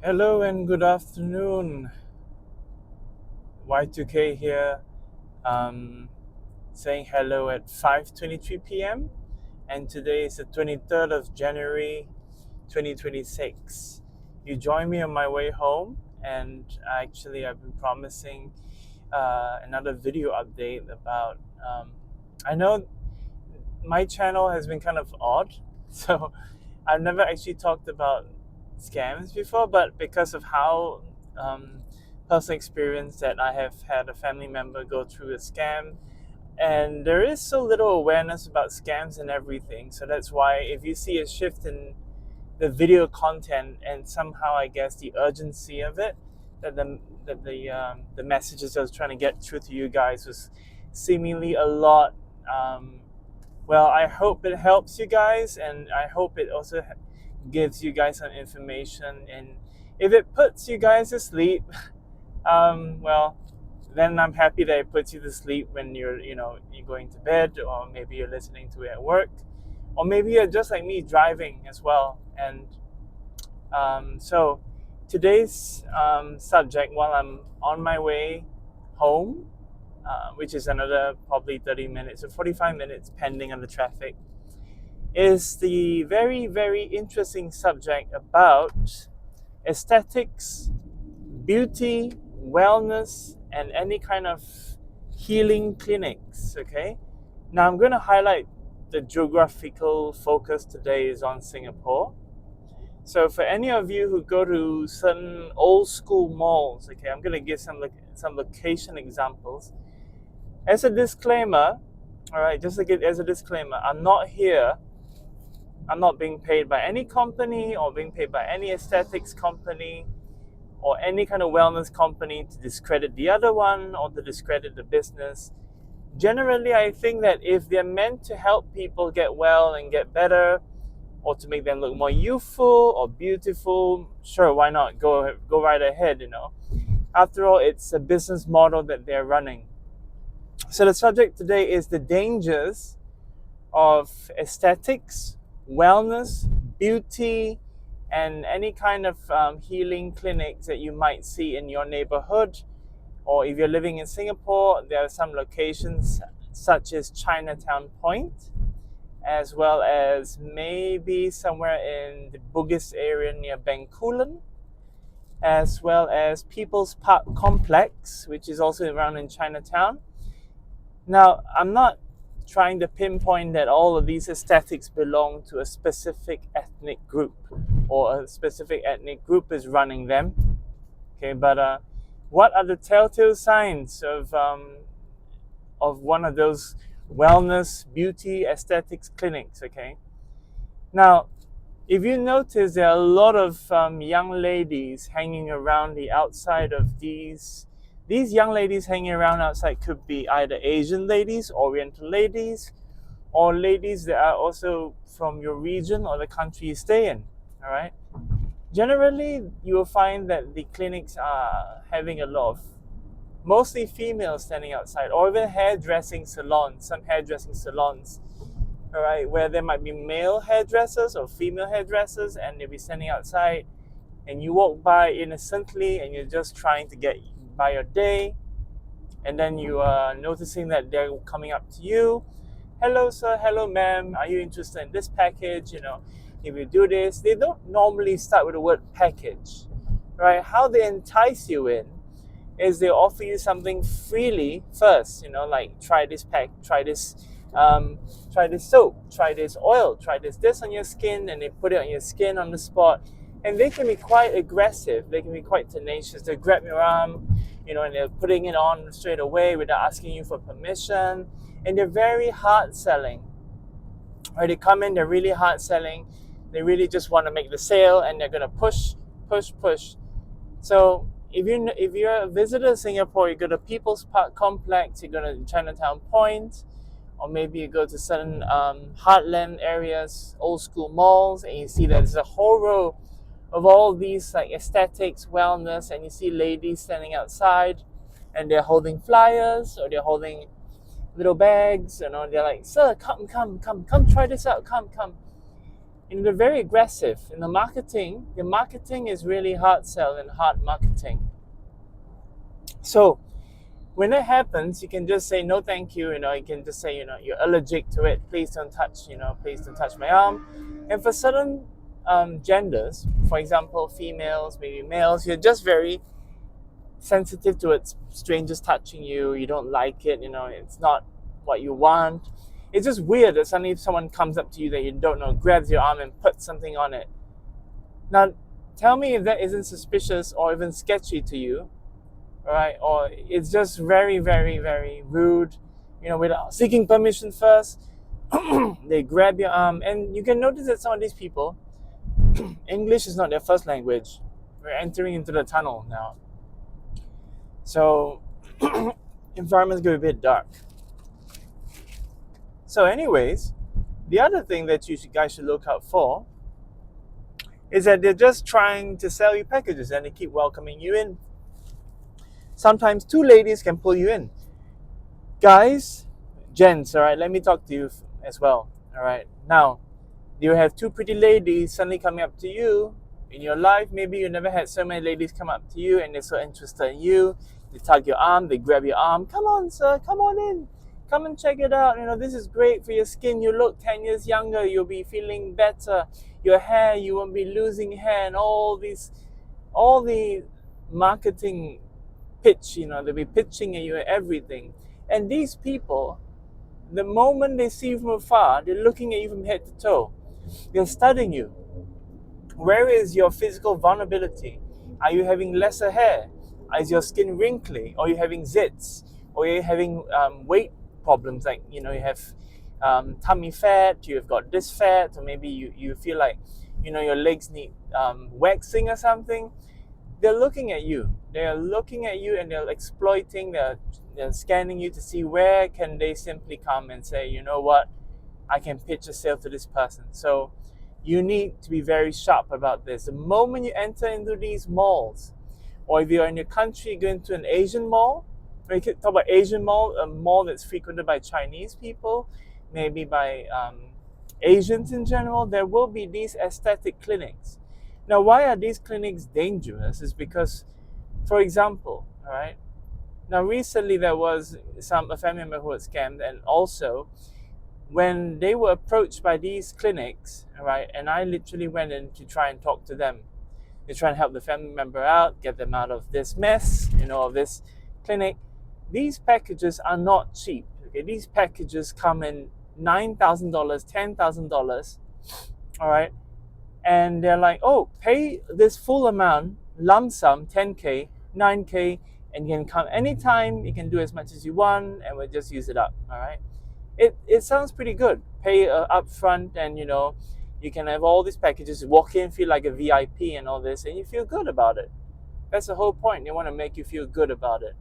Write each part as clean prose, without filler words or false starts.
Hello and good afternoon. Y2K here, um, saying hello at 5:23 p.m. And today is the 23rd of January 2026. You join me on my way home, and actually, I've been promising another video update about. I know my channel has been kind of odd, so I've never actually talked about scams before, but because of how personal experience that I have had a family member go through a scam, and there is so little awareness about scams and everything. So that's why if you see a shift in the video content and somehow I guess the urgency of it, that the messages I was trying to get through to you guys was seemingly a lot. Well, I hope it helps you guys, and I hope it also gives you guys some information. And if it puts you guys to sleep, well, then I'm happy that it puts you to sleep when you're going to bed, or maybe you're listening to it at work, or maybe you're just like me driving as well. And so today's subject, while I'm on my way home, which is another probably 30 minutes or 45 minutes pending on the traffic, is the very, very interesting subject about aesthetics, beauty, wellness, and any kind of healing clinics. Okay, now I'm going to highlight the geographical focus today is on Singapore. So for any of you who go to certain old school malls, okay, I'm going to give some location examples. As a disclaimer, all right, just like as a disclaimer, I'm not being paid by any company or being paid by any aesthetics company or any kind of wellness company to discredit the other one or to discredit the business. Generally, I think that if they're meant to help people get well and get better, or to make them look more youthful or beautiful, sure, why not? Go right ahead, After all, it's a business model that they're running. So the subject today is the dangers of aesthetics, wellness, beauty, and any kind of healing clinics that you might see in your neighborhood. Or if you're living in Singapore, there are some locations such as Chinatown Point, as well as maybe somewhere in the Bugis area near Bencoolen, as well as People's Park Complex, which is also around in Chinatown. Now, I'm not trying to pinpoint that all of these aesthetics belong to a specific ethnic group or a specific ethnic group is running them. Okay, but what are the telltale signs of one of those wellness, beauty, aesthetics clinics? Okay, now if you notice, there are a lot of young ladies hanging around the outside of these young ladies hanging around outside could be either Asian ladies, Oriental ladies, or ladies that are also from your region or the country you stay in. All right. Generally, you will find that the clinics are having a lot of mostly females standing outside, or even some hairdressing salons, all right, where there might be male hairdressers or female hairdressers, and they'll be standing outside, and you walk by innocently, and you're just trying to get by your day, and then you are noticing that they're coming up to you. Hello, sir. Hello, ma'am. Are you interested in this package? If you do this, they don't normally start with the word package, right? How they entice you in is they offer you something freely first, like try this pack, try this soap, try this oil, try this on your skin, and they put it on your skin on the spot. And they can be quite aggressive. They can be quite tenacious. They grab your arm, and they're putting it on straight away without asking you for permission. And they're very hard selling. Right? They come in, they're really hard selling. They really just want to make the sale, and they're gonna push. So if you're a visitor to Singapore, you go to People's Park Complex, you go to Chinatown Point, or maybe you go to certain heartland areas, old school malls, and you see that there's a whole row of all these like aesthetics, wellness, and you see ladies standing outside, and they're holding flyers or they're holding little bags, they're like, sir, come, try this out, come. And they're very aggressive. In the marketing is really hard sell and hard marketing. So when that happens, you can just say no, thank you. You can just say you're allergic to it. Please don't touch. Please don't touch my arm. And for certain genders, for example, females, maybe males, you're just very sensitive to it. Strangers touching you. You don't like it. It's not what you want. It's just weird that suddenly someone comes up to you that you don't know, grabs your arm and puts something on it. Now, tell me if that isn't suspicious or even sketchy to you, right? Or it's just very, very, very rude, without seeking permission first. They grab your arm, and you can notice that some of these people, English is not their first language. We're entering into the tunnel now. So, environment's going to be a bit dark. So anyways, the other thing that you guys should look out for is that they're just trying to sell you packages and they keep welcoming you in. Sometimes two ladies can pull you in. Guys, gents, all right, let me talk to you as well, all right? Now, you have two pretty ladies suddenly coming up to you in your life. Maybe you never had so many ladies come up to you and they're so interested in you. They tug your arm, they grab your arm. Come on, sir, come on in. Come and check it out. This is great for your skin. You look 10 years younger. You'll be feeling better. Your hair, you won't be losing hair, and all the marketing pitch, they'll be pitching at you everything. And these people, the moment they see you from afar, they're looking at you from head to toe. They're studying you. Where is your physical vulnerability? Are you having lesser hair? Is your skin wrinkly? Or are you having zits? Or are you having weight problems, like you have tummy fat, you've got this fat, or maybe you feel like your legs need waxing or something. They're looking at you and they're exploiting, they're scanning you to see where can they simply come and say, you know what, I can pitch a sale to this person. So you need to be very sharp about this. The moment you enter into these malls, or if you're in your country going to an Asian mall, we could talk about Asian mall, a mall that's frequented by Chinese people, maybe by Asians in general. There will be these aesthetic clinics. Now, why are these clinics dangerous? Is because, for example, all right, now recently there was a family member who was scammed, and also when they were approached by these clinics, all right, and I literally went in to try and talk to them. They try and help the family member out, get them out of this mess, of this clinic. These packages are not cheap. Okay, these packages come in $9,000, $10,000. All right, and they're like, oh, pay this full amount, lump sum, 10K, 9K, and you can come anytime. You can do as much as you want, and we'll just use it up. All right, it sounds pretty good. Pay up front, and you can have all these packages. Walk in, feel like a VIP, and all this, and you feel good about it. That's the whole point. They want to make you feel good about it.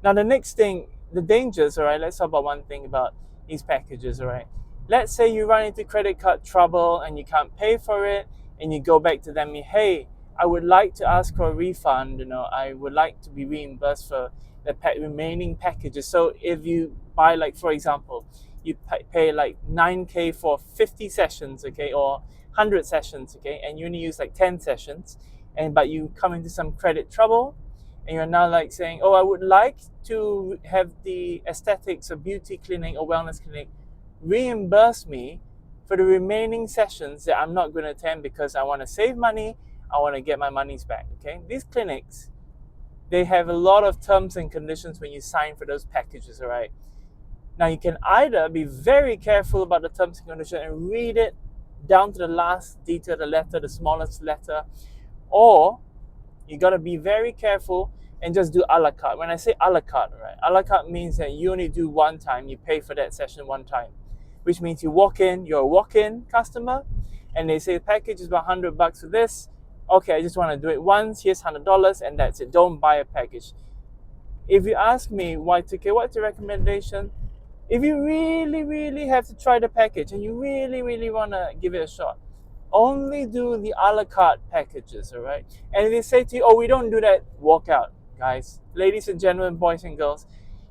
Now, the next thing, the dangers, all right, let's talk about one thing about these packages, all right. Let's say you run into credit card trouble and you can't pay for it, and you go back to them, hey, I would like to ask for a refund, I would like to be reimbursed for the remaining packages. So if you buy, like, for example, you pay like 9K for 50 sessions, okay, or 100 sessions, okay, and you only use like 10 sessions, but you come into some credit trouble, and you're now like saying, oh, I would like to have the aesthetics or beauty clinic or wellness clinic reimburse me for the remaining sessions that I'm not going to attend because I want to save money, I want to get my monies back, okay? These clinics, they have a lot of terms and conditions when you sign for those packages, all right? Now, you can either be very careful about the terms and conditions and read it down to the last detail, the letter, the smallest letter, or you got to be very careful and just do a la carte. When I say a la carte, right? A la carte means that you only do one time, you pay for that session one time, which means you walk in, you're a walk-in customer, and they say the package is about $100 for this. Okay, I just want to do it once, here's $100, and that's it. Don't buy a package. If you ask me, what's your recommendation? If you really, really have to try the package and you really, really want to give it a shot, only do the a la carte packages, all right? And if they say to you, oh, we don't do that, walk out, guys. Ladies and gentlemen, boys and girls,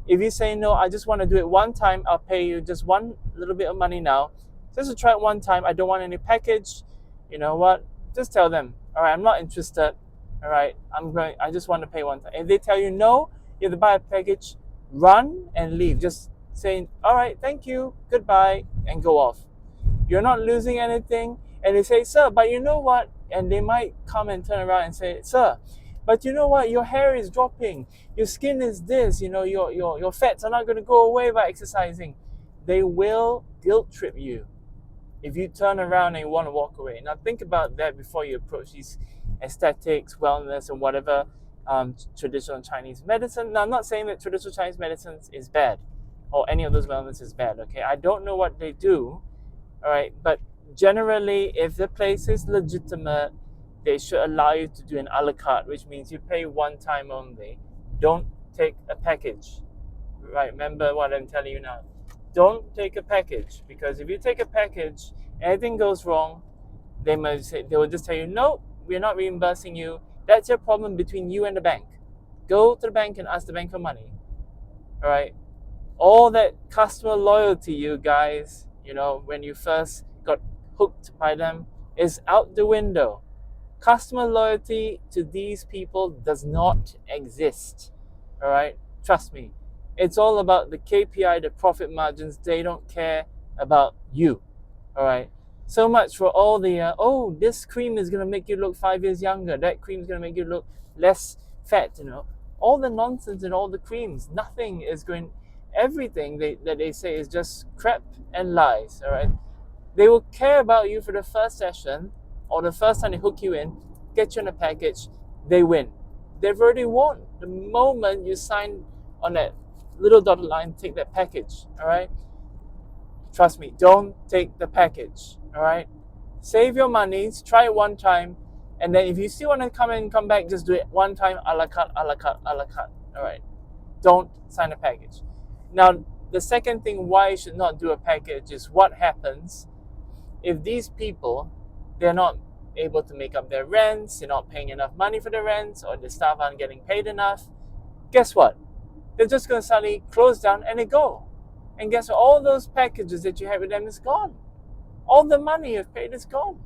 if you say, no, I just want to do it one time, I'll pay you just one little bit of money now, Just to try it one time. I don't want any package. You know what? Just tell them, all right, I'm not interested. All right, I just want to pay one time. If they tell you no, you have to buy a package, run and leave. Just saying, all right, thank you, goodbye, and go off. You're not losing anything. And they say, sir, but you know what? And they might come and turn around and say, sir, but you know what? Your hair is dropping. Your skin is this. Your fats are not going to go away by exercising. They will guilt trip you if you turn around and you want to walk away. Now think about that before you approach these aesthetics, wellness, and whatever traditional Chinese medicine. Now I'm not saying that traditional Chinese medicine is bad or any of those wellness is bad. Okay, I don't know what they do. All right, but generally, if the place is legitimate, they should allow you to do an a la carte, which means you pay one time only. Don't take a package. Right, remember what I'm telling you now. Don't take a package, because if you take a package, anything goes wrong, they will just tell you, no, we're not reimbursing you. That's your problem between you and the bank. Go to the bank and ask the bank for money. All right, all that customer loyalty, you guys, when you first got hooked by them, is out the window. Customer loyalty to these people does not exist. All right, trust me. It's all about the KPI, the profit margins. They don't care about you. All right. So much for all the this cream is gonna make you look 5 years younger. That cream is gonna make you look less fat. All the nonsense in all the creams. Nothing is going. Everything that they say is just crap and lies. All right. They will care about you for the first session or the first time they hook you in, get you in a package. They win. They've already won the moment you sign on that little dotted line. Take that package. All right. Trust me, don't take the package. All right. Save your monies. Try it one time, and then if you still want to come back, just do it one time, a la carte, a la carte, a la carte. All right. Don't sign a package. Now, the second thing why you should not do a package is what happens if these people, they're not able to make up their rents, they're not paying enough money for the rents, or the staff aren't getting paid enough. Guess what? They're just going to suddenly close down and they go. And guess what? All those packages that you had with them is gone. All the money you've paid is gone.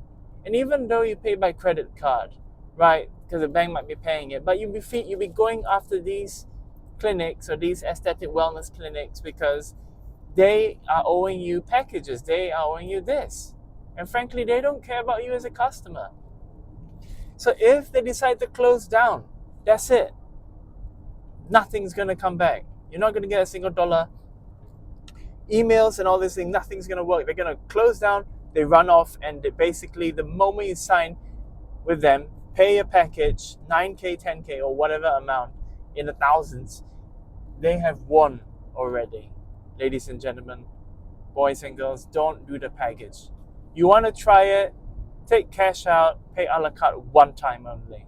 And even though you pay by credit card, right, because the bank might be paying it, but you'll be going after these clinics or these aesthetic wellness clinics because they are owing you packages. They are owing you this. And frankly, they don't care about you as a customer. So if they decide to close down, that's it. Nothing's going to come back. You're not going to get a single dollar. Emails and all this thing, nothing's going to work. They're going to close down, they run off, and they basically, the moment you sign with them, pay a package, 9K, 10K, or whatever amount, in the thousands, they have won already. Ladies and gentlemen, boys and girls, don't do the package. You want to try it, take cash out, pay a la carte one time only.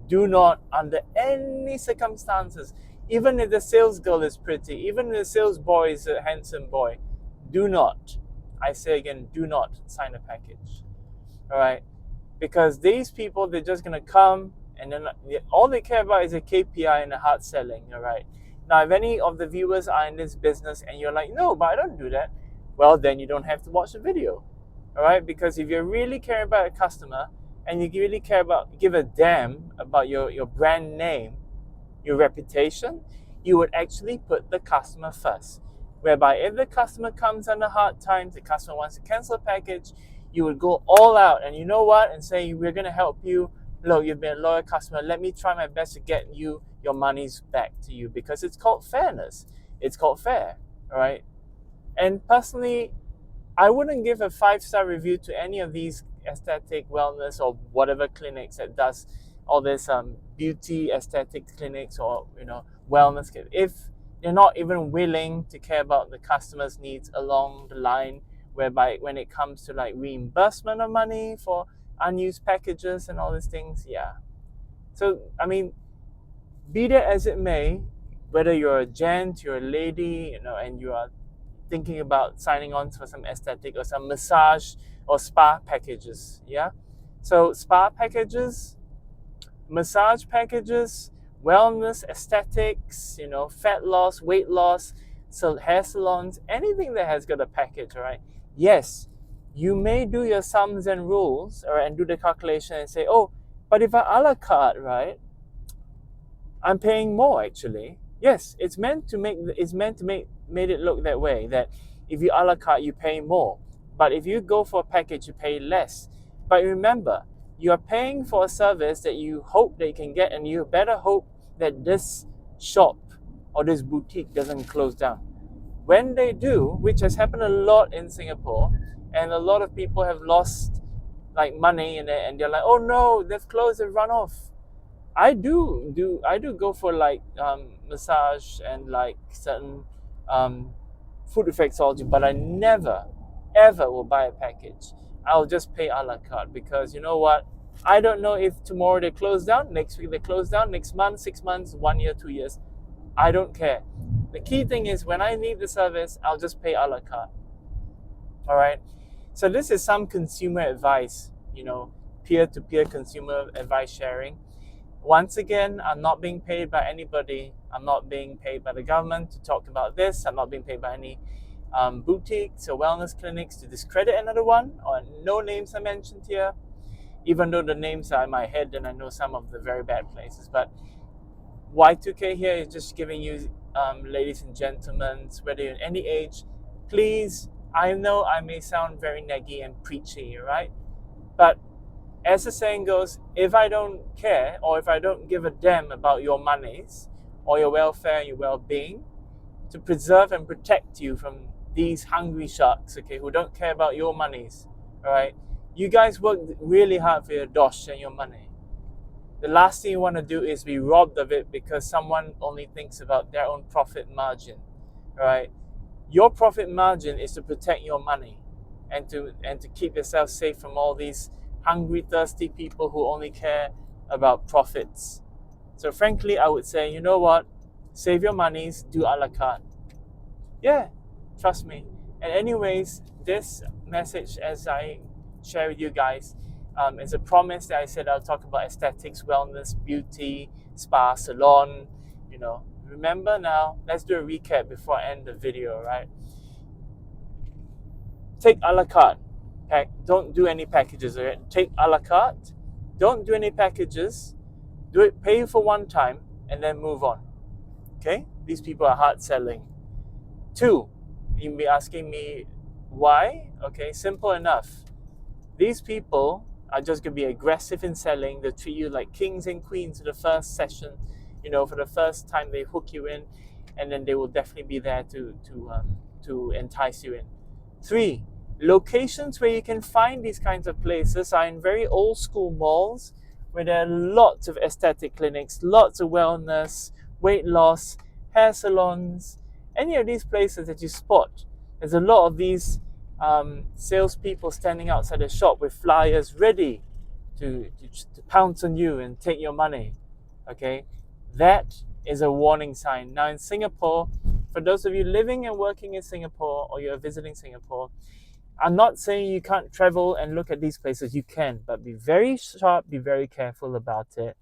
Do not, under any circumstances, even if the sales girl is pretty, even if the sales boy is a handsome boy, do not, I say again, do not sign a package. All right? Because these people, they're just going to come and then all they care about is a KPI and a hard selling. All right? Now, if any of the viewers are in this business and you're like, no, but I don't do that, well, then you don't have to watch the video. All right? Because if you're really caring about a customer and you really give a damn about your brand name, your reputation, you would actually put the customer first. Whereby if the customer comes under hard times, the customer wants to cancel a package, you would go all out and you know what, and say, we're going to help you. Look, you've been a loyal customer. Let me try my best to get you your monies back to you, because it's called fairness. It's called fair. All right. And personally, I wouldn't give a 5-star review to any of these aesthetic wellness or whatever clinics that does all this beauty aesthetic clinics or wellness if they're not even willing to care about the customer's needs along the line, whereby when it comes to like reimbursement of money for unused packages and all these things. Yeah. So I mean, be that as it may, whether you're a gent, you're a lady, and you are thinking about signing on for some aesthetic or some massage or spa packages. Yeah. So spa packages, massage packages, wellness, aesthetics, fat loss, weight loss, so hair salons, anything that has got a package, all right? Yes, you may do your sums and rules, or and do the calculation and say, oh, but if I a la carte, right, I'm paying more actually. Yes, it's meant to make made it look that way, that if you a la carte you pay more. But if you go for a package you pay less. But remember, you are paying for a service that you hope that you can get, and you better hope that this shop or this boutique doesn't close down. When they do, which has happened a lot in Singapore, and a lot of people have lost like money in it, and they're like, oh no, they've closed, they've run off. I do go for like massage and like certain food reflexology, but I never ever will buy a package. I'll just pay a la carte, because you know what? I don't know if tomorrow they close down, next week they close down, next month, 6 months, 1 year, 2 years. I don't care. The key thing is when I need the service, I'll just pay a la carte. All right. So this is some consumer advice, peer-to-peer consumer advice sharing. Once again, I'm not being paid by anybody. I'm not being paid by the government to talk about this. I'm not being paid by any boutiques or wellness clinics to discredit another one, or no names are mentioned here, even though the names are in my head and I know some of the very bad places. But Y2K here is just giving you, ladies and gentlemen, whether you're in any age, please, I know I may sound very neggy and preachy, right? But as the saying goes, if I don't care, or if I don't give a damn about your monies or your welfare and your well-being, to preserve and protect you from these hungry sharks, okay, who don't care about your monies, all right? You guys work really hard for your dosh and your money. The last thing you want to do is be robbed of it because someone only thinks about their own profit margin, all right? Your profit margin is to protect your money and to keep yourself safe from all these hungry, thirsty people who only care about profits. So frankly, I would say, you know what? Save your monies, do a la carte. Yeah, trust me. And anyways, this message, as I share with you guys, is a promise that I said I'll talk about aesthetics, wellness, beauty, spa, salon. Remember now, let's do a recap before I end the video, right? Take a la carte. Don't do any packages, right? Take a la carte. Don't do any packages. Do it, pay for one time, and then move on. Okay? These people are hard selling. 2, you'll be asking me why? Okay, simple enough. These people are just going to be aggressive in selling. They'll treat you like kings and queens for the first session, for the first time they hook you in, and then they will definitely be there to entice you in. 3, locations where you can find these kinds of places are in very old school malls where there are lots of aesthetic clinics, lots of wellness, weight loss, hair salons. Any of these places that you spot, there's a lot of these salespeople standing outside the shop with flyers ready to pounce on you and take your money. Okay, that is a warning sign. Now in Singapore, for those of you living and working in Singapore, or you're visiting Singapore, I'm not saying you can't travel and look at these places. You can, but be very sharp, be very careful about it.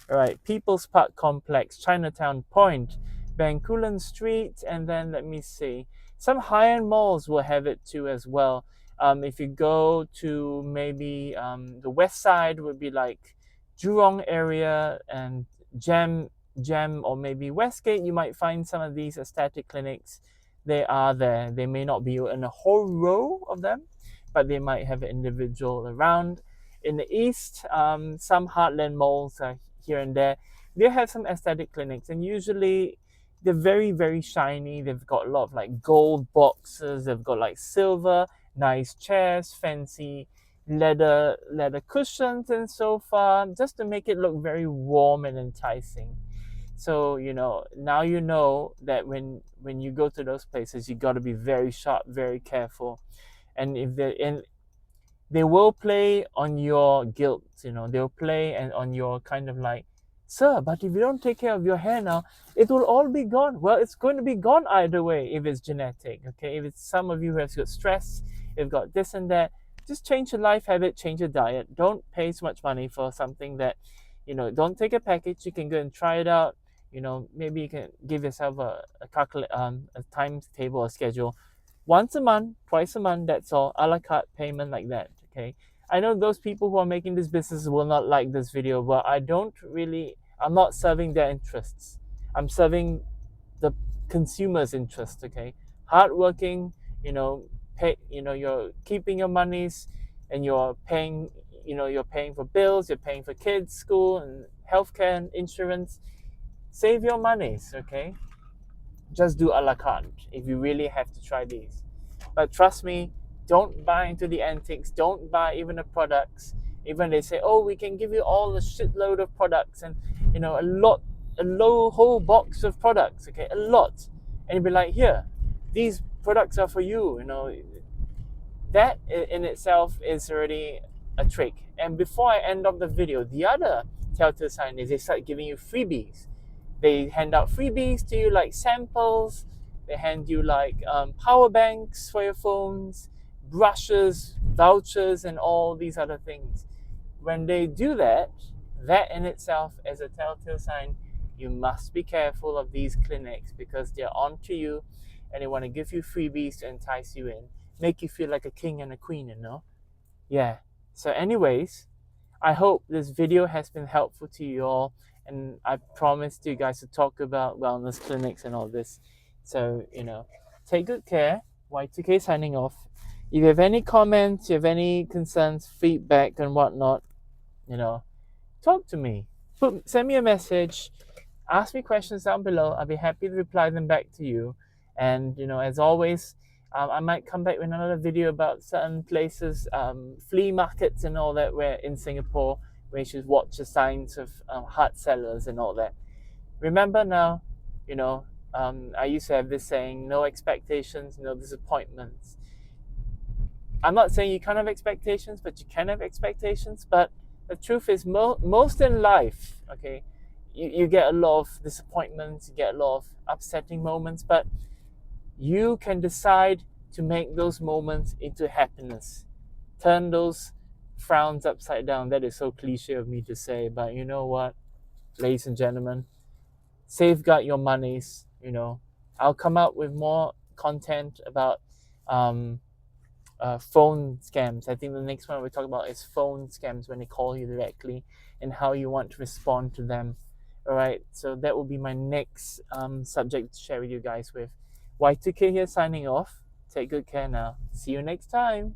All right, People's Park Complex, Chinatown Point, Bencoolen Street, and then let me see. Some high-end malls will have it too as well. If you go to maybe the west side, would be like Jurong area and Gem, or maybe Westgate, you might find some of these aesthetic clinics. They are there. They may not be in a whole row of them, but they might have an individual around. In the east, some heartland malls are here and there. They have some aesthetic clinics, and usually they're very, very shiny. They've got a lot of like gold boxes. They've got like silver, nice chairs, fancy leather cushions and sofa, just to make it look very warm and enticing. So now you know that when you go to those places, you got to be very sharp, very careful, and they will play on your guilt. They'll play and on your kind of like, sir, but if you don't take care of your hair now, it will all be gone. Well, it's going to be gone either way if it's genetic. Okay, if it's some of you who have got stress, you've got this and that, just change your life habit, change your diet. Don't pay so much money for something that, don't take a package. You can go and try it out. Maybe you can give yourself a timetable or schedule. once a month, twice a month, that's all, a la carte payment like that. Okay, I know those people who are making this business will not like this video, but I'm not serving their interests. I'm serving the consumer's interest. Okay, hardworking, you're keeping your monies, and you're paying for bills, you're paying for kids school and healthcare and insurance. Save your monies. Okay, just do a la carte if you really have to try these. But trust me, don't buy into the antiques. Don't buy even the products. Even they say, oh, we can give you all a shitload of products, and a low whole box of products. Okay, a lot, and you'll be like, here, these products are for you. That in itself is already a trick. And before I end up the video, the other telltale sign is they start giving you freebies. They hand out freebies to you, like samples. They hand you like power banks for your phones, brushes, vouchers, and all these other things. When they do that, that in itself is a telltale sign you must be careful of these clinics, because they're onto you and they want to give you freebies to entice you in, make you feel like a king and a queen, Yeah. So anyways, I hope this video has been helpful to you all, and I promised you guys to talk about wellness clinics and all this. So, take good care. Y2K signing off. If you have any comments, you have any concerns, feedback, and whatnot, talk to me. Send me a message. Ask me questions down below. I'll be happy to reply them back to you. And, as always, I might come back with another video about certain places, flea markets and all that, where in Singapore, where you should watch the signs of hard sellers and all that. Remember now, I used to have this saying, no expectations, no disappointments. I'm not saying you can't have expectations, but you can have expectations. But the truth is, most in life, okay, you get a lot of disappointments, you get a lot of upsetting moments, but you can decide to make those moments into happiness. Turn those frowns upside down. That is so cliche of me to say, but you know what, ladies and gentlemen, safeguard your monies. I'll come out with more content about phone scams. I think the next one we talk about is phone scams, when they call you directly, and how you want to respond to them. All right, so that will be my next subject to share with you guys with. Y2K here signing off. Take good care now. See you next time.